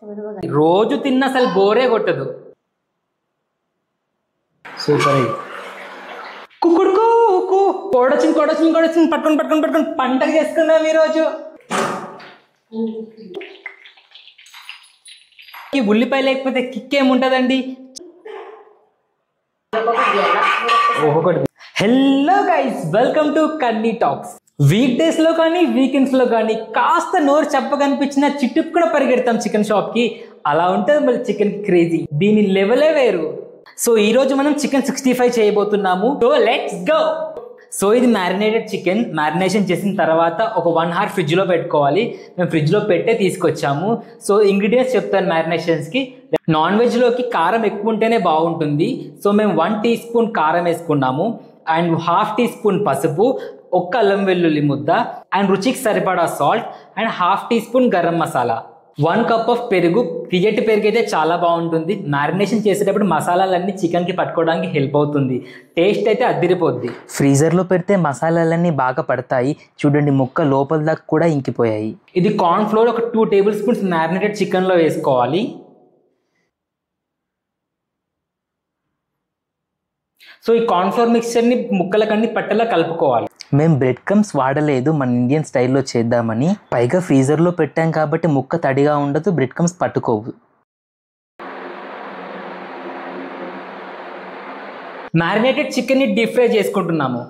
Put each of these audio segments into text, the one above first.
రోజు తిన్న అసలు బోరే కొట్టదు. సూపర్. కుక్కుడుకు కొడొచ్చింది కొడొచ్చింది కొడొచ్చింది, పట్టుకొని పట్టుకొని పట్టుకొని పంటకు చేసుకున్నాం ఈరోజు. ఈ ఉల్లిపాయ లేకపోతే కిక్ ఏముంటదండి. Hello guys, welcome to Kanni talks. Week days లో కానీ వీకెండ్స్ లో కానీ కాస్త నోరు చెప్పకనిపించిన చిట్టుకు కూడా పరిగెడతాం చికెన్ షాప్ కి. అలా ఉంటుంది మళ్ళీ చికెన్ క్రేజీ, దీని లెవెలే వేరు. సో ఈ రోజు మనం చికెన్ 65 చేయబోతున్నాము. So let's go. సో ఇది మ్యారినేటెడ్ చికెన్. మ్యారినేషన్ చేసిన తర్వాత ఒక 1 hour ఫ్రిడ్జ్ లో పెట్టుకోవాలి. మేము ఫ్రిడ్జ్ లో పెట్టే తీసుకొచ్చాము. సో ఇంగ్రీడియంట్స్ చెప్తాను మ్యారినేషన్స్ కి. నాన్ వెజ్ లోకి కారం ఎక్కువ ఉంటేనే బాగుంటుంది. సో మేము 1 teaspoon కారం వేసుకున్నాము, అండ్ 1/2 teaspoon పసుపు, 1 అల్లం వెల్లుల్లి ముద్ద, అండ్ రుచికి సరిపడా salt, and 1/2 teaspoon garam masala, 1 cup of పెరుగు. తియ్యటి పెరుగు అయితే చాలా బాగుంటుంది. మ్యారినేషన్ చేసేటప్పుడు మసాలాలన్నీ చికెన్కి పట్టుకోవడానికి హెల్ప్ అవుతుంది. టేస్ట్ అయితే అదిరిపోద్ది. ఫ్రీజర్లో పెడితే మసాలాలన్నీ బాగా పడతాయి. చూడండి, ముక్క లోపల దాకా కూడా ఇంకిపోయాయి. ఇది కార్న్ ఫ్లోర్ ఒక 2 tablespoons మ్యారినేటెడ్ చికెన్లో వేసుకోవాలి. సో ఈ కార్న్ఫ్లోర్ మిక్చర్ని ముక్కలకన్నీ పట్టేలా కలుపుకోవాలి. మేము బ్రెడ్ క్రమ్స్ వాడలేదు, మన ఇండియన్ స్టైల్లో చేద్దామని. పైగా ఫ్రీజర్లో పెట్టాం కాబట్టి ముక్క తడిగా ఉండదు, బ్రెడ్ క్రమ్స్ పట్టుకోవు. మ్యారినేటెడ్ చికెన్ని డీప్ ఫ్రై చేసుకుంటున్నాము.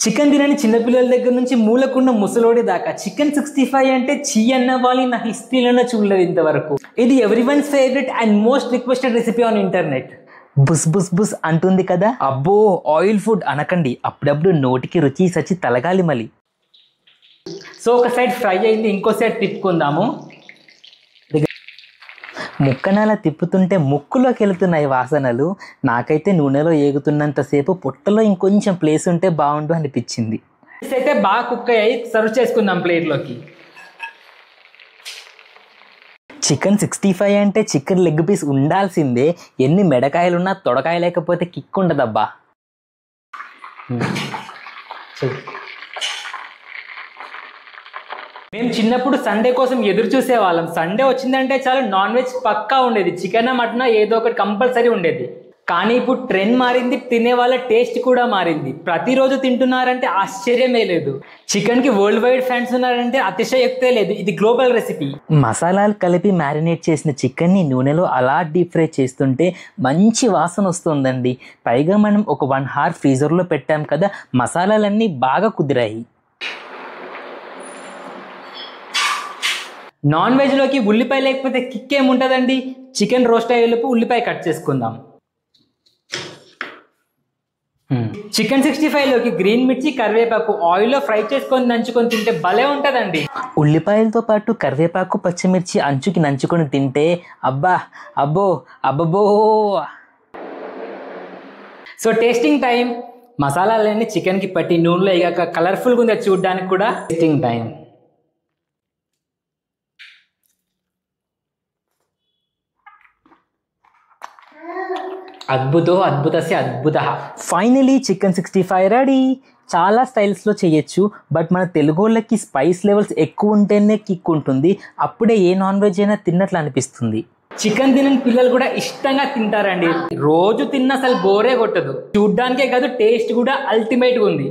చికెన్ తినని చిన్నపిల్లల దగ్గర నుంచి మూలకున్న ముసలోడి దాకా చికెన్ 65 అంటే చీ అన్న వాళ్ళు నా హిస్టరీలోనే చూడలేదు ఇంతవరకు. ఇది everyone's favourite and most requested recipe on internet. బుస్ బుస్ బుస్ అంటుంది కదా. అబ్బో, ఆయిల్ ఫుడ్ అనకండి, అప్పుడప్పుడు నోటికి రుచి సచి తలగాలి మళ్ళీ. సో ఒక సైడ్ ఫ్రై అయింది, ఇంకో సైడ్ తిప్పుకుందాము. ముక్కనలా తిప్పుతుంటే ముక్కులోకి వెళుతున్నాయి వాసనలు. నాకైతే నూనెలో ఏగుతున్నంతసేపు పొట్టలో ఇంకొంచెం ప్లేస్ ఉంటే బాగుండు అనిపించింది. అయితే బాగా కుక్ అయ్యి సర్వ్ చేసుకుందాం ప్లేట్లోకి. చికెన్ 65 అంటే చికెన్ లెగ్ పీస్ ఉండాల్సిందే. ఎన్ని మెడకాయలున్నా తొడకాయ లేకపోతే కిక్ ఉండదబ్బా. మేము చిన్నప్పుడు సండే కోసం ఎదురు చూసేవాళ్ళం. సండే వచ్చిందంటే చాలా నాన్ వెజ్ పక్కా ఉండేది. చికెన్ మటన్ ఏదో ఒకటి కంపల్సరీ ఉండేది. కానీ ఇప్పుడు ట్రెండ్ మారింది, తినే వాళ్ళ టేస్ట్ కూడా మారింది. ప్రతిరోజు తింటున్నారంటే ఆశ్చర్యమే లేదు. చికెన్ కి వరల్డ్ వైడ్ ఫ్యాన్స్ ఉన్నారంటే అతిశయోక్తే లేదు. ఇది గ్లోబల్ రెసిపీ. మసాలాలు కలిపి మ్యారినేట్ చేసిన చికెన్ ని నూనెలో అలా డీప్ ఫ్రై చేస్తుంటే మంచి వాసన వస్తుందండి. పైగా మనం ఒక 1 hour ఫ్రీజర్లో పెట్టాం కదా, మసాలాలన్నీ బాగా కుదిరాయి. నాన్ వెజ్లోకి ఉల్లిపాయ లేకపోతే కిక్ ఏముంటుందండి. చికెన్ రోస్ట్ అయ్యేలోపు ఉల్లిపాయ కట్ చేసుకుందాం. చికెన్ 65లోకి గ్రీన్ మిర్చి, కరివేపాకు ఆయిల్లో ఫ్రై చేసుకొని నంచుకొని తింటే భలే ఉంటుందండి. ఉల్లిపాయలతో పాటు కరివేపాకు, పచ్చిమిర్చి అంచుకి నంచుకొని తింటే అబ్బా అబ్బో అబ్బబో. So tasting time. మసాలాలన్నీ చికెన్కి పట్టి నూనెలో ఎగాక కలర్ఫుల్గా ఉంది చూడడానికి కూడా. Tasting time. అద్భుతో అద్భుతస్య అద్భుత. Finally chicken 65 ready. చాలా స్టైల్స్లో చేయొచ్చు, బట్ మన తెలుగు వాళ్ళకి స్పైస్ లెవెల్స్ ఎక్కువ ఉంటేనే కిక్ ఉంటుంది. అప్పుడే ఏ నాన్ వెజ్ అయినా తిన్నట్లు అనిపిస్తుంది. చికెన్ తినని పిల్లలు కూడా ఇష్టంగా తింటారండి. రోజు తిన్న అసలు బోరే కొట్టదు. చూడ్డానికే కాదు, టేస్ట్ కూడా అల్టిమేట్గా ఉంది.